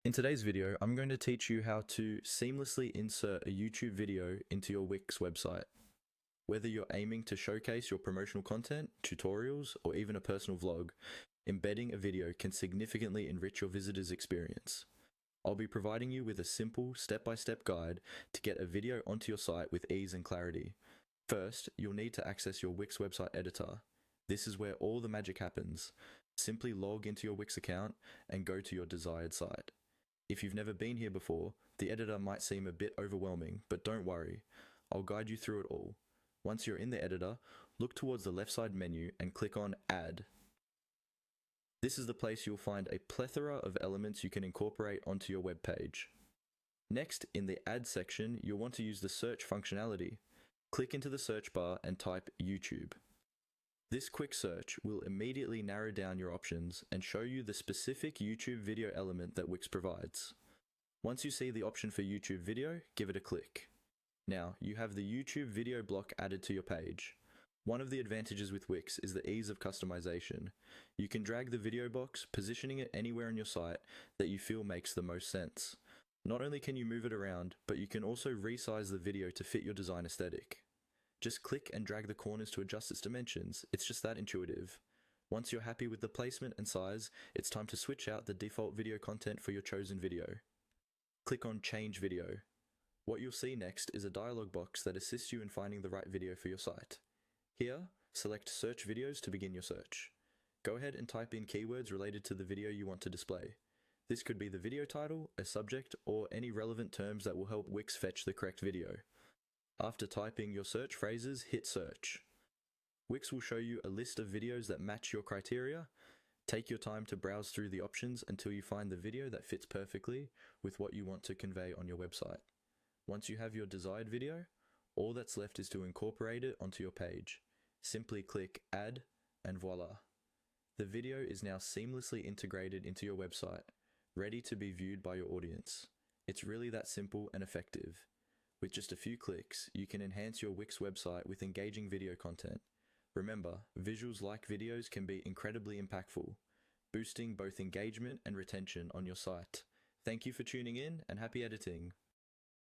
In today's video, I'm going to teach you how to seamlessly insert a YouTube video into your Wix website. Whether you're aiming to showcase your promotional content, tutorials, or even a personal vlog, embedding a video can significantly enrich your visitors' experience. I'll be providing you with a simple step-by-step guide to get a video onto your site with ease and clarity. First, you'll need to access your Wix website editor. This is where all the magic happens. Simply log into your Wix account and go to your desired site. If you've never been here before, the editor might seem a bit overwhelming, but don't worry, I'll guide you through it all. Once you're in the editor, look towards the left side menu and click on Add. This is the place you'll find a plethora of elements you can incorporate onto your web page. Next, in the Add section, you'll want to use the search functionality. Click into the search bar and type YouTube. This quick search will immediately narrow down your options and show you the specific YouTube video element that Wix provides. Once you see the option for YouTube video, give it a click. Now, you have the YouTube video block added to your page. One of the advantages with Wix is the ease of customization. You can drag the video box, positioning it anywhere on your site that you feel makes the most sense. Not only can you move it around, but you can also resize the video to fit your design aesthetic. Just click and drag the corners to adjust its dimensions. It's just that intuitive. Once you're happy with the placement and size, it's time to switch out the default video content for your chosen video. Click on Change Video. What you'll see next is a dialog box that assists you in finding the right video for your site. Here, select Search Videos to begin your search. Go ahead and type in keywords related to the video you want to display. This could be the video title, a subject, or any relevant terms that will help Wix fetch the correct video. After typing your search phrases, hit search. Wix will show you a list of videos that match your criteria. Take your time to browse through the options until you find the video that fits perfectly with what you want to convey on your website. Once you have your desired video, all that's left is to incorporate it onto your page. Simply click Add and voila. The video is now seamlessly integrated into your website, ready to be viewed by your audience. It's really that simple and effective. With just a few clicks, you can enhance your Wix website with engaging video content. Remember, visuals like videos can be incredibly impactful, boosting both engagement and retention on your site. Thank you for tuning in and happy editing.